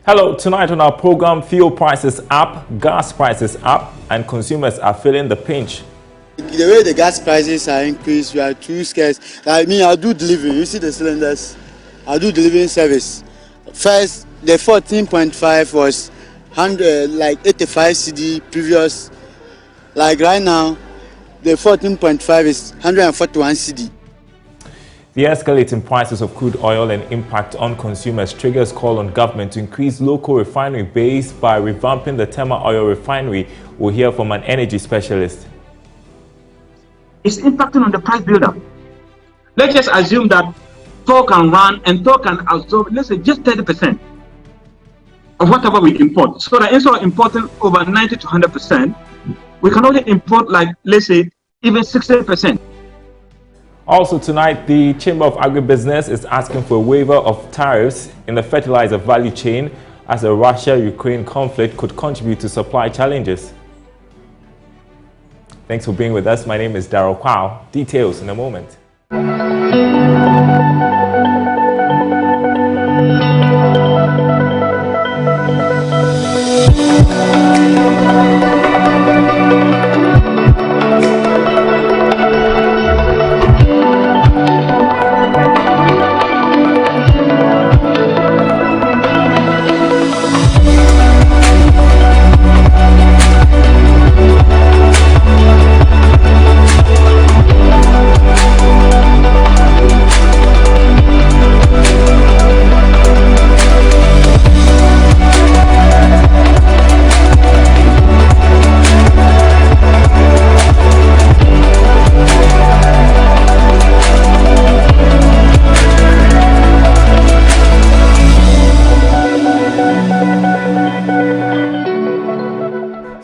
Hello, tonight on our program, fuel prices up, gas prices up, and consumers are feeling the pinch. The way the gas prices are increased, we are too scarce. Like me, I'll do delivery. You see the cylinders? I'll do delivering service. First, the 14.5 was 100, like 85 CD previous. Like right now, the 14.5 is 141 CD. The escalating prices of crude oil and impact on consumers triggers call on government to increase local refinery base by revamping the Tema oil refinery. We'll hear from an energy specialist. It's impacting on the price buildup. Let's just assume that Thor can run and Thor can absorb, let's say, just 30% of whatever we import. So that instead of importing over 90 to 100%, we can only import, like, let's say, even 60%. Also tonight, the Chamber of Agribusiness is asking for a waiver of tariffs in the fertilizer value chain as the Russia-Ukraine conflict could contribute to supply challenges. Thanks for being with us. My name is Darryl Kwao. Details in a moment.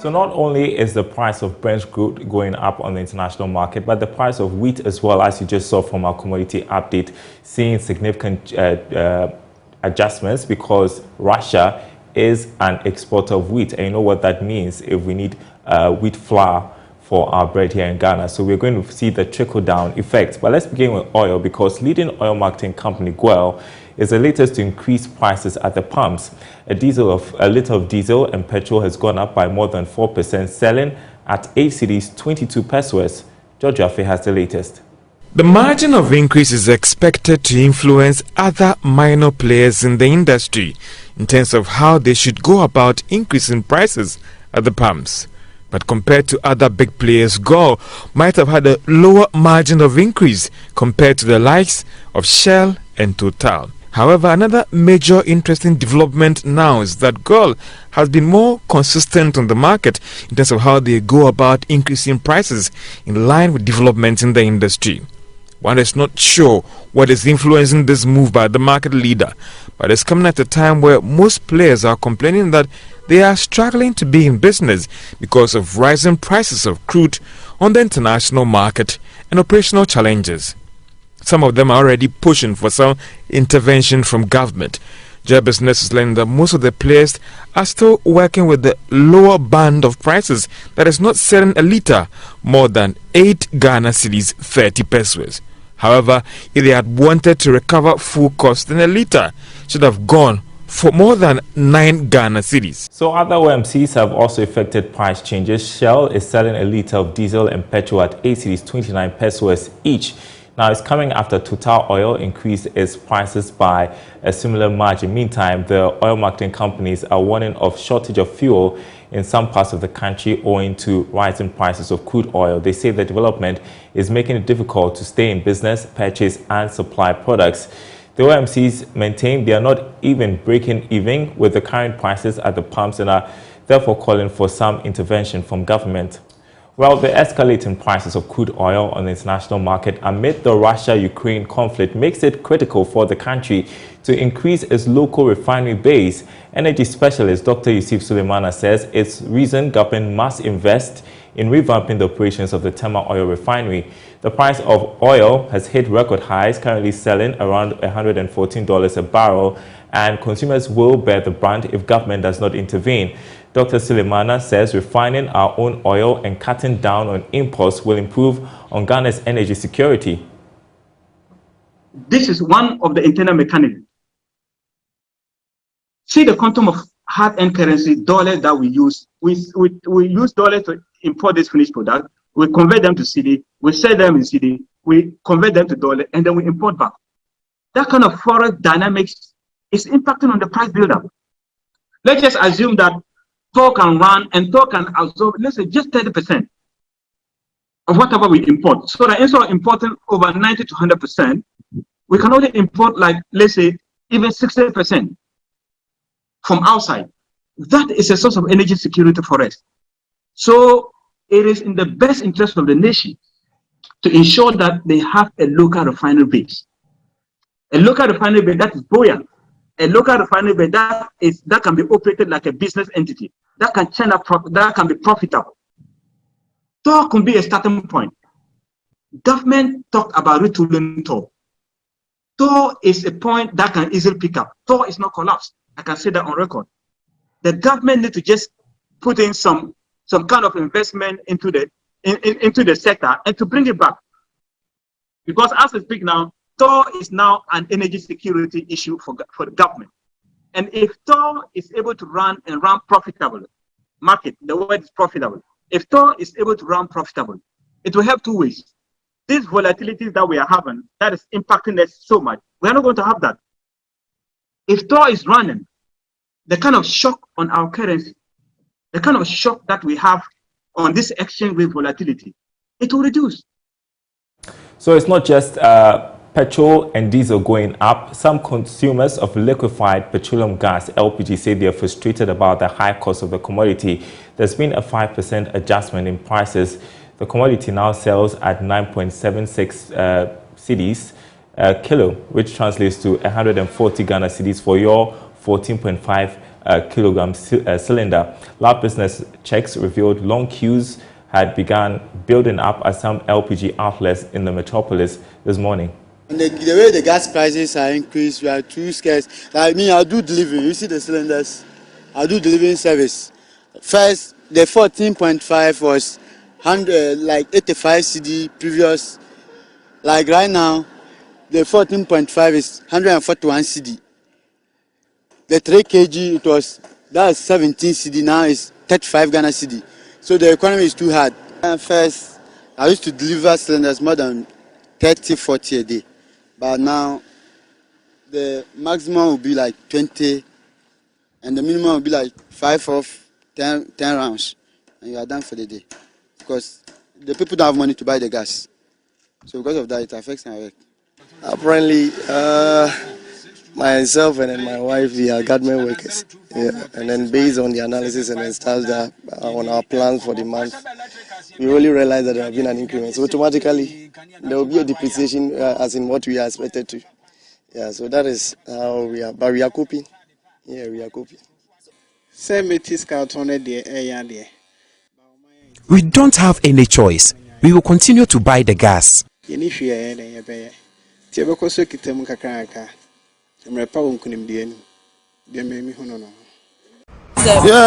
So not only is the price of Brent crude going up on the international market, but the price of wheat as well, as you just saw from our commodity update, seeing significant adjustments because Russia is an exporter of wheat. And you know what that means if we need wheat flour for our bread here in Ghana. So we're going to see the trickle-down effect. But let's begin with oil because leading oil marketing company Guel is the latest to increase prices at the pumps. A liter of diesel and petrol has gone up by more than 4%, selling at 8 cedis 22 pesos. George Affe has the latest. The margin of increase is expected to influence other minor players in the industry in terms of how they should go about increasing prices at the pumps. But compared to other big players, Guel might have had a lower margin of increase compared to the likes of Shell and Total. However, another major interesting development now is that Guel has been more consistent on the market in terms of how they go about increasing prices in line with developments in the industry. One is not sure what is influencing this move by the market leader, but it's coming at a time where most players are complaining that they are struggling to be in business because of rising prices of crude on the international market and operational challenges. Some of them are already pushing for some intervention from government. JoyBusiness is learning that most of the players are still working with the lower band of prices that is not selling a litre more than 8 Ghana cedis 30 pesos. However, if they had wanted to recover full cost, then a litre should have gone for more than 9 Ghana cedis. So other OMCs have also effected price changes. Shell is selling a litre of diesel and petrol at 8 cedis 29 pesos each. Now, it's coming after Total Oil increased its prices by a similar margin. Meantime, the oil marketing companies are warning of shortage of fuel in some parts of the country owing to rising prices of crude oil. They say the development is making it difficult to stay in business, purchase and supply products. The OMCs maintain they are not even breaking even with the current prices at the pumps and are therefore calling for some intervention from government. Well, the escalating prices of crude oil on the international market amid the Russia-Ukraine conflict makes it critical for the country to increase its local refinery base. Energy specialist Dr. Yusuf Suleimana says it's reason government must invest in revamping the operations of the Tema oil refinery. The price of oil has hit record highs, currently selling around $114 a barrel, and consumers will bear the brunt if government does not intervene. Dr. Suleimana says refining our own oil and cutting down on imports will improve on Ghana's energy security. This is one of the internal mechanisms. See the quantum of hard-earned currency, dollars that we use. We use dollars to import this finished product. We convert them to CD. We sell them in CD. We convert them to dollar, and then we import back. That kind of forex dynamics is impacting on the price buildup. Let's just assume that Thor can run and Thor can absorb, let's say, just 30% of whatever we import. So that instead of importing over 90 to 100%, we can only import, like, let's say, even 60% from outside. That is a source of energy security for us. So it is in the best interest of the nation to ensure that they have a local refinery base. A local refinery base that is buoyant. A local refinery base that can be operated like a business entity, that can churn up, that can be profitable. Thor can be a starting point. Government talked about retooling Thor. Thor is a point that can easily pick up. Thor is not collapsed. I can say that on record. The government need to just put in some kind of investment into the sector and to bring it back. Because as I speak now, Thor is now an energy security issue for the government. And if Thor is able to run profitable, market, the word is profitable. If Thor is able to run profitable, it will help two ways. These volatilities that we are having, that is impacting us so much, we are not going to have that. If Thor is running, the kind of shock on our currency, the kind of shock that we have on this exchange rate volatility, it will reduce. So it's not just petrol and diesel going up. Some consumers of liquefied petroleum gas, LPG, say they are frustrated about the high cost of the commodity. There's been a 5% adjustment in prices. The commodity now sells at 9.76 cedis kilo, which translates to 140 Ghana cedis for your 14.5 kilogram cylinder. Lab business checks revealed long queues had begun building up at some LPG outlets in the metropolis this morning. And the way the gas prices are increased, we are too scarce. Like me, I do delivery. You see the cylinders? I do delivering service. First, the 14.5 was 85 CD previous. Like right now, the 14.5 is 141 CD. The 3 kg, that's 17 CD. Now it's 35 Ghana CD. So the economy is too hard. And first, I used to deliver cylinders more than 30, 40 a day. But now, the maximum will be like 20, and the minimum will be like 5 of 10 rounds. And you are done for the day. Because the people don't have money to buy the gas. So because of that, it affects my work. Apparently, myself and then my wife, we are government workers. Yeah. And then based on the analysis and the stuff that on our plans for the month, we really realize that there have been an increment. So automatically, there will be a depreciation as in what we are expected to. Yeah, so that is how we are. But we are coping. Yeah, we are coping. We don't have any choice. We will continue to buy the gas. Yeah,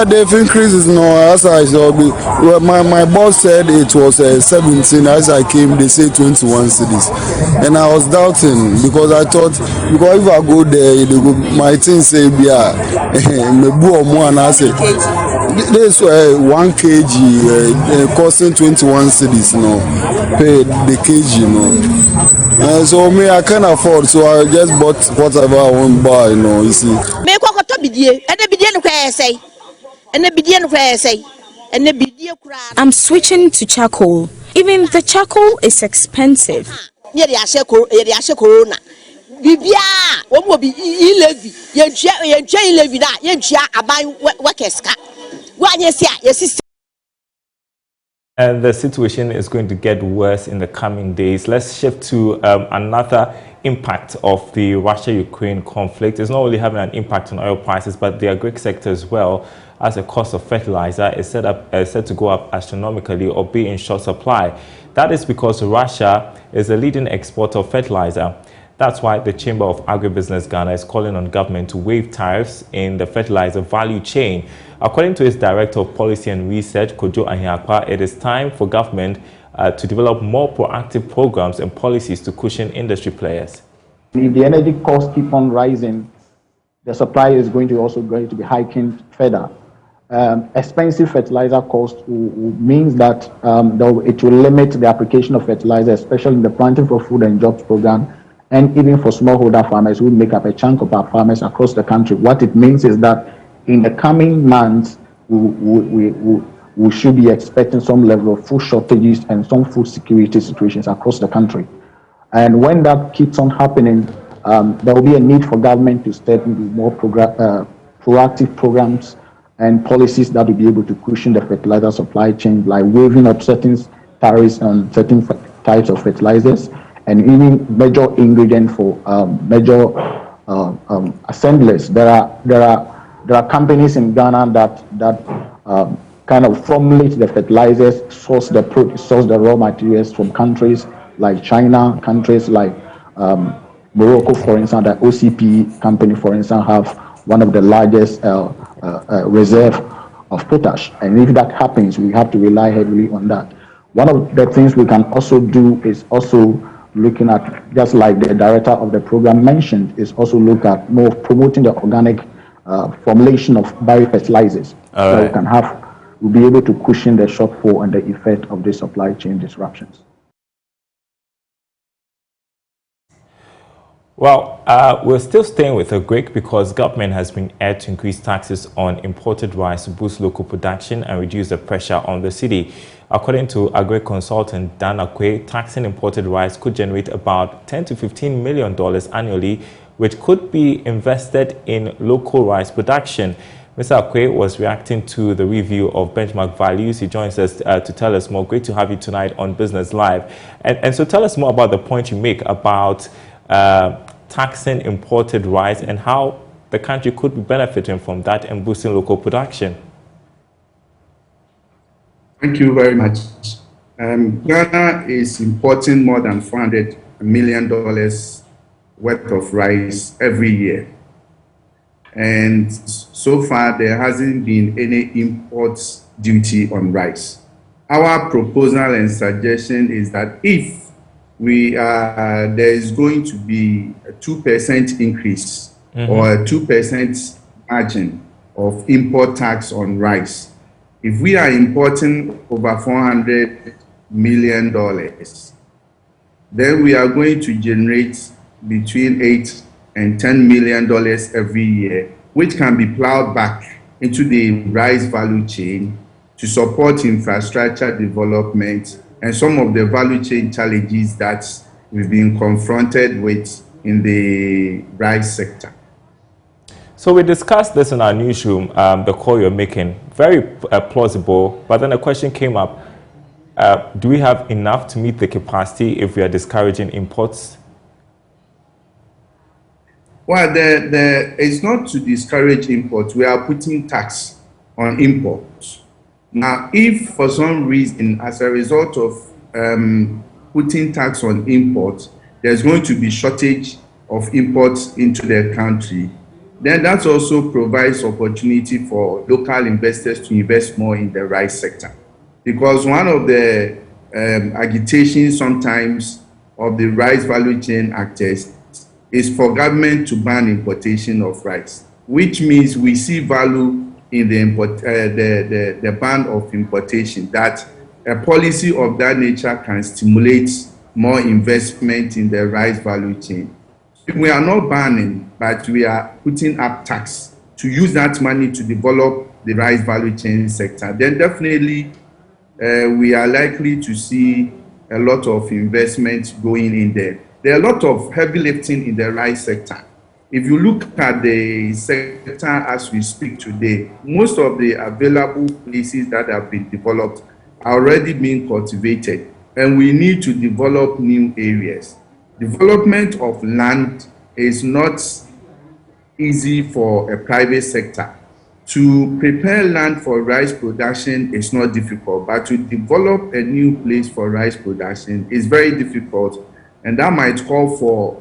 they've increased as I saw. Well, my boss said it was 17. As I came, they say 21 cities, and I was doubting because I thought if I go there, my thing say this 1 kg costing 21 cities, pay the kg, so me I can't afford, so I just bought whatever I want to buy, you see. I'm switching to charcoal. Even the charcoal is expensive. And the situation is going to get worse in the coming days. Let's shift to another impact of the Russia-Ukraine conflict. It's not only having an impact on oil prices, but the agri sector as well, as the cost of fertilizer is set to go up astronomically or be in short supply. That is because Russia is a leading exporter of fertilizer. That's why the Chamber of Agribusiness Ghana is calling on government to waive tariffs in the fertilizer value chain. According to its Director of Policy and Research, Kojo Ahiakwa, it is time for government to develop more proactive programs and policies to cushion industry players. If the energy costs keep on rising, the supply is going to be hiking further. Expensive fertilizer cost means that it will limit the application of fertilizer, especially in the Planting for Food and Jobs program, and even for smallholder farmers who make up a chunk of our farmers across the country. What it means is that in the coming months, we should be expecting some level of food shortages and some food security situations across the country. And when that keeps on happening, there will be a need for government to step into more proactive programs and policies that will be able to cushion the fertilizer supply chain, like waiving up certain tariffs on certain types of fertilizers, and even major ingredient for major assemblies. There are companies in Ghana that kind of formulate the fertilizers, source the raw materials from countries like China, countries like Morocco, for instance. The OCP company, for instance, have one of the largest reserve of potash. And if that happens, we have to rely heavily on that. One of the things we can also do is also looking at, just like the director of the program mentioned, is also look at more promoting the organic formulation of biofertilizers. So we'll be able to cushion the shortfall and the effect of the supply chain disruptions. Well, we're still staying with a Greek because government has been urged to increase taxes on imported rice to boost local production and reduce the pressure on the city. According to agri consultant Dan Akwe, taxing imported rice could generate about $10 to $15 million annually, which could be invested in local rice production. Mr. Akwe was reacting to the review of benchmark values. He joins us to tell us more. Great to have you tonight on Business Live. And so tell us more about the point you make about taxing imported rice and how the country could be benefiting from that and boosting local production. Thank you very much. Ghana is importing more than $400 million worth of rice every year. And so far, there hasn't been any import duty on rice. Our proposal and suggestion is that if there is going to be a 2% increase or a 2% margin of import tax on rice. If we are importing over $400 million, then we are going to generate between $8 and $10 million every year, which can be plowed back into the rice value chain to support infrastructure development and some of the value chain challenges that we've been confronted with in the rice sector. So we discussed this in our newsroom, the call you're making, very plausible, but then a question came up, do we have enough to meet the capacity if we are discouraging imports? Well, it's not to discourage imports. We are putting tax on imports. Now, if for some reason, as a result of putting tax on imports, there's going to be shortage of imports into the country, then that also provides opportunity for local investors to invest more in the rice sector. Because one of the agitations sometimes of the rice value chain actors is for government to ban importation of rice, which means we see value in the ban of importation, that a policy of that nature can stimulate more investment in the rice value chain. We are not banning, but we are putting up tax to use that money to develop the rice value chain sector. Then definitely we are likely to see a lot of investment going in there. There are a lot of heavy lifting in the rice sector. If you look at the sector as we speak today, most of the available places that have been developed are already being cultivated, and we need to develop new areas. Development of land is not easy for a private sector. To prepare land for rice production is not difficult, but to develop a new place for rice production is very difficult. And that might call for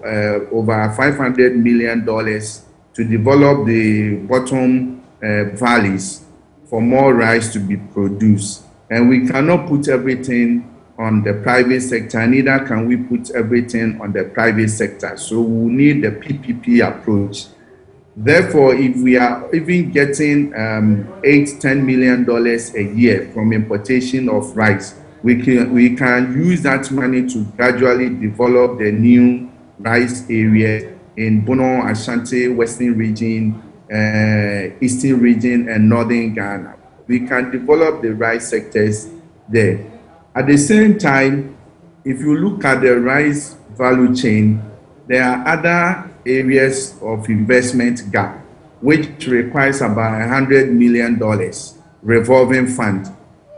over $500 million to develop the bottom valleys for more rice to be produced. And we cannot put everything on the private sector, neither can we put everything on the private sector. So we need the PPP approach. Therefore, if we are even getting $8-10 million a year from importation of rice, we can use that money to gradually develop the new rice areas in Bono, Ashanti, Western region, Eastern region, and Northern Ghana. We can develop the rice sectors there. At the same time, if you look at the rice value chain, there are other areas of investment gap, which requires about $100 million revolving fund.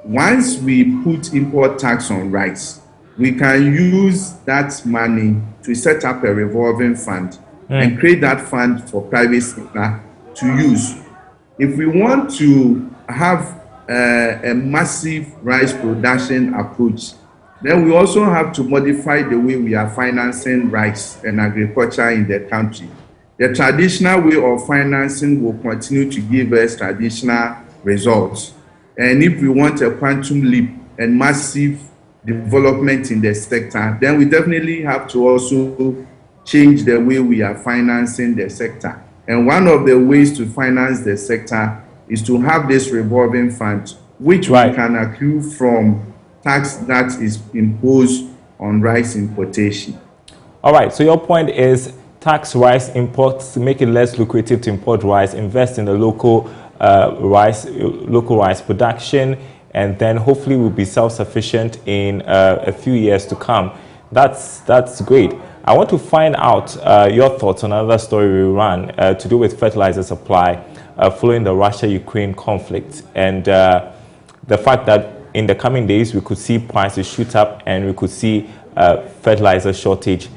Once we put import tax on rice, we can use that money to set up a revolving fund and create that fund for private sector to use. If we want to have a massive rice production approach, then we also have to modify the way we are financing rice and agriculture in the country. The traditional way of financing will continue to give us traditional results. And if we want a quantum leap and massive development in the sector, then we definitely have to also change the way we are financing the sector. And one of the ways to finance the sector is to have this revolving fund, which we can accrue from tax that is imposed on rice importation. All right, so your point is tax rice imports, make it less lucrative to import rice, invest in the local rice production, and then hopefully we'll be self-sufficient in a few years to come. That's great. I want to find out your thoughts on another story we ran to do with fertilizer supply following the Russia-Ukraine conflict, and the fact that in the coming days we could see prices shoot up and we could see fertilizer shortage.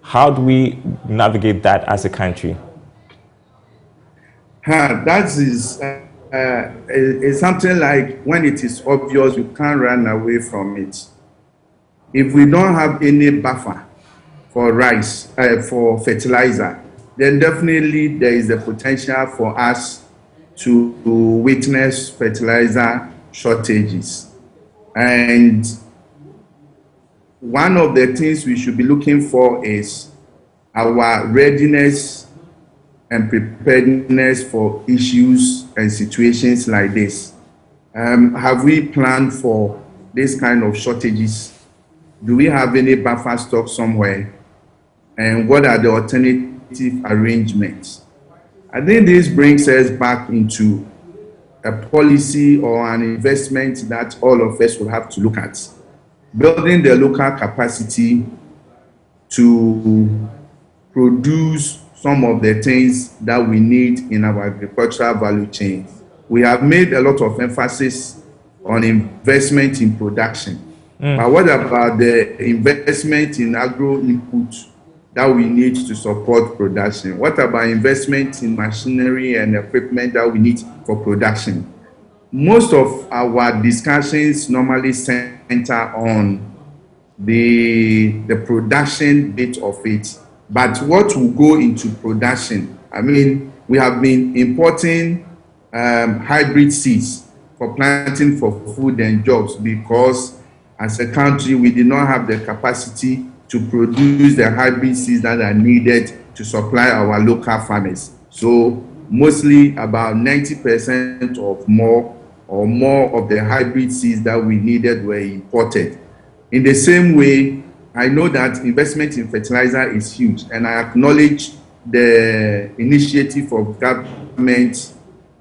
How do we navigate that as a country? That is something like when it is obvious, you can't run away from it. If we don't have any buffer for rice, for fertilizer, then definitely there is a potential for us to witness fertilizer shortages. And one of the things we should be looking for is our readiness and preparedness for issues and situations like this. Have we planned for this kind of shortages? Do we have any buffer stock somewhere? And what are the alternative arrangements? I think this brings us back into a policy or an investment that all of us will have to look at. Building the local capacity to produce some of the things that we need in our agricultural value chain. We have made a lot of emphasis on investment in production. But what about the investment in agro input that we need to support production? What about investment in machinery and equipment that we need for production? Most of our discussions normally center on the production bit of it, but what will go into production? I mean, we have been importing hybrid seeds for planting for food and jobs because as a country, we did not have the capacity to produce the hybrid seeds that are needed to supply our local farmers. So mostly about 90% of more of the hybrid seeds that we needed were imported. In the same way, I know that investment in fertilizer is huge, and I acknowledge the initiative of government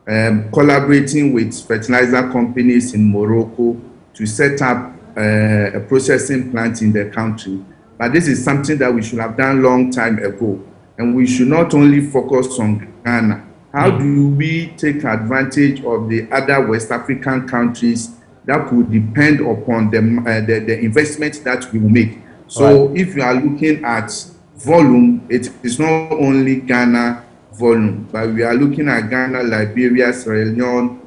collaborating with fertilizer companies in Morocco to set up a processing plant in the country. But this is something that we should have done long time ago. And we should not only focus on Ghana. How do we take advantage of the other West African countries that could depend upon the investment that we will make? So if you are looking at volume, it is not only Ghana volume, but we are looking at Ghana, Liberia, Sierra Leone,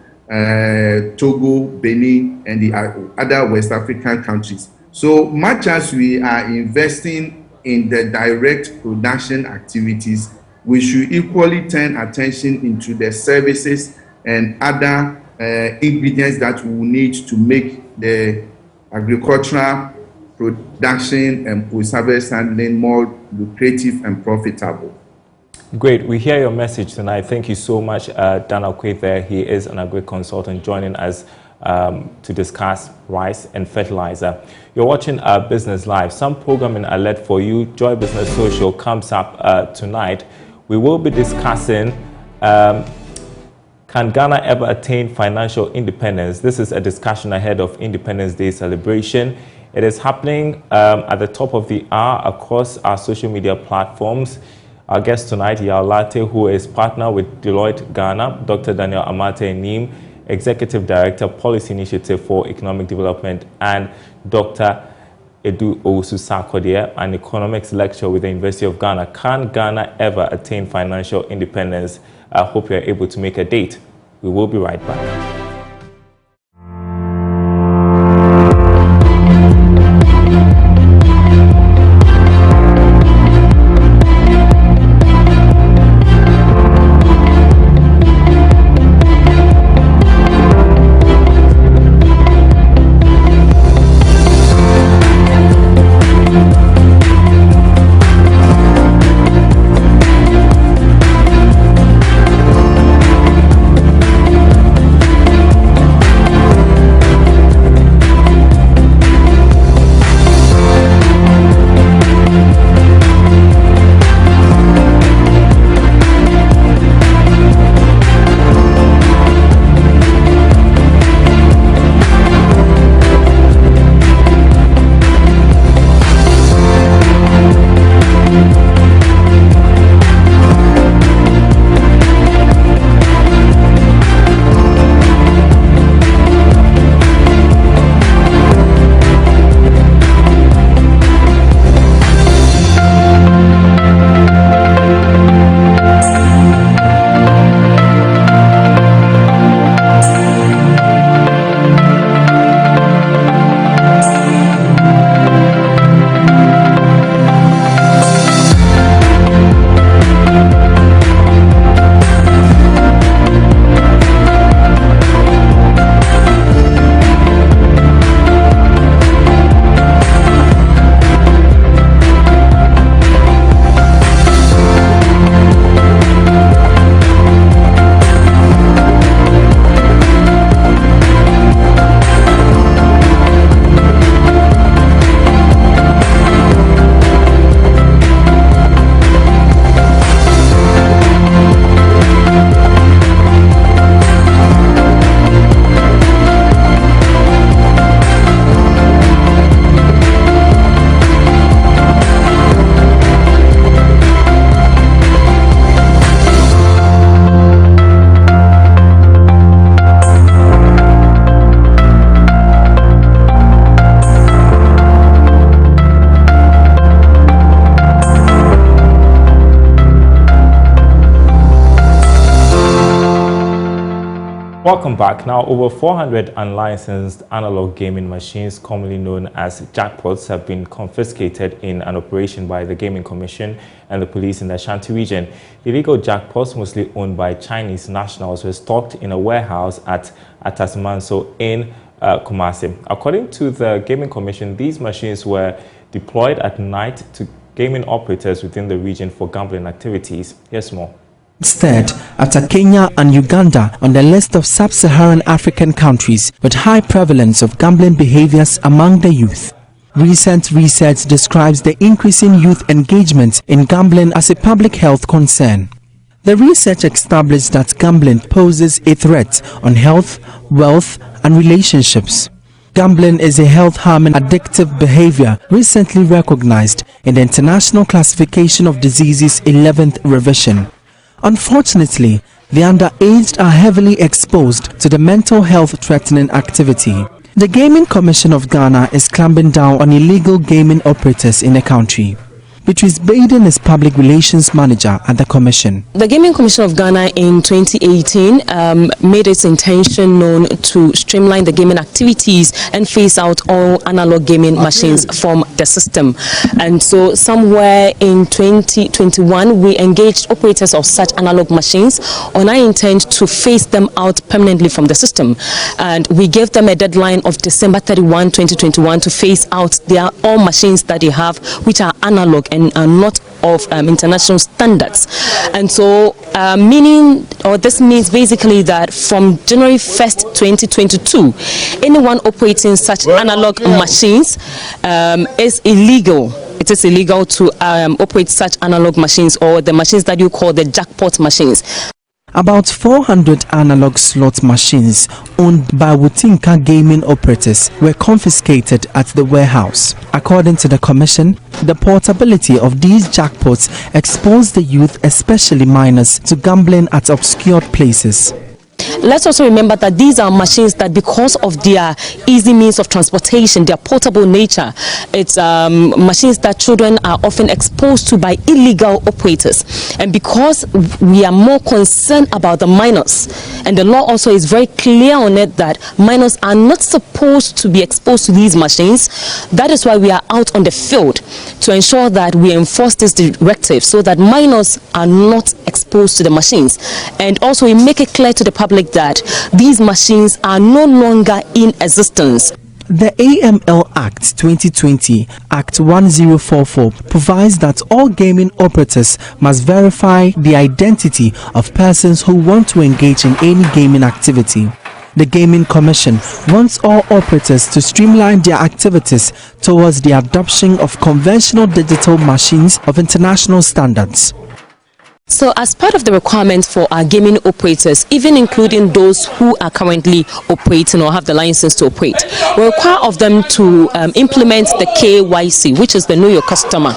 Togo, Benin, and the other West African countries. So much as we are investing in the direct production activities, we should equally turn attention into the services and other ingredients that we will need to make the agricultural production and post-harvest handling more lucrative and profitable. Great. We hear your message tonight. Thank you so much, Dan Akwe there. He is an agri consultant joining us to discuss rice and fertilizer. You're watching Business Live. Some programming alert for you. Joy Business Social comes up tonight. We will be discussing can Ghana ever attain financial independence? This is a discussion ahead of Independence Day celebration. It is happening at the top of the hour across our social media platforms. Our guest tonight, Yao Latte, who is partner with Deloitte Ghana, Dr. Daniel Amate Nim, Executive Director, Policy Initiative for Economic Development, and Dr. Edu Owusu-Sarkodie, an economics lecturer with the University of Ghana. Can Ghana ever attain financial independence? I hope you're able to make a date. We will be right back. Welcome back. Now, over 400 unlicensed analog gaming machines, commonly known as jackpots, have been confiscated in an operation by the Gaming Commission and the police in the Ashanti region. Illegal jackpots, mostly owned by Chinese nationals, were stocked in a warehouse at Atasmanso in Kumasi. According to the Gaming Commission, these machines were deployed at night to gaming operators within the region for gambling activities. Here's more. Third, after Kenya and Uganda on the list of sub-Saharan African countries with high prevalence of gambling behaviors among the youth. Recent research describes the increasing youth engagement in gambling as a public health concern. The research established that gambling poses a threat on health, wealth, and relationships. Gambling is a health-harming addictive behavior recently recognized in the International Classification of Diseases 11th revision. Unfortunately, the underaged are heavily exposed to the mental health-threatening activity. The Gaming Commission of Ghana is clamping down on illegal gaming operators in the country. Beatrice Baden is Public Relations Manager at the Commission. The Gaming Commission of Ghana in 2018 made its intention known to streamline the gaming activities and phase out all analog gaming machines from the system. And so somewhere in 2021, we engaged operators of such analog machines on our intent to phase them out permanently from the system. And we gave them a deadline of December 31, 2021 to phase out all machines that they have which are analog and are not of international standards. And so this means basically that from January 1st 2022, anyone operating such analog machines is illegal. It is illegal to operate such analog machines, or the machines that you call the jackpot machines. About 400 analog slot machines owned by Wutinka gaming operators were confiscated at the warehouse. According to the commission, the portability of these jackpots exposed the youth, especially minors, to gambling at obscure places. Let's also remember that these are machines that, because of their easy means of transportation, their portable nature, it's machines that children are often exposed to by illegal operators. And because we are more concerned about the minors, and the law also is very clear on it that minors are not supposed to be exposed to these machines, that is why we are out on the field to ensure that we enforce this directive so that minors are not exposed to the machines. And also we make it clear to the public that these machines are no longer in existence. The AML Act 2020, Act 1044, provides that all gaming operators must verify the identity of persons who want to engage in any gaming activity. The Gaming Commission wants all operators to streamline their activities towards the adoption of conventional digital machines of international standards. So as part of the requirements for our gaming operators, even including those who are currently operating or have the license to operate, we require of them to implement the KYC, which is the Know Your Customer.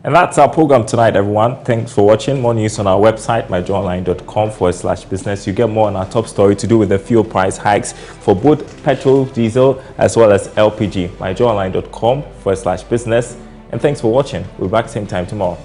And that's our program tonight, everyone. Thanks for watching. More news on our website, myjoyonline.com/business. You get more on our top story to do with the fuel price hikes for both petrol, diesel, as well as LPG. myjoyonline.com/business. And thanks for watching. We'll be back same time tomorrow.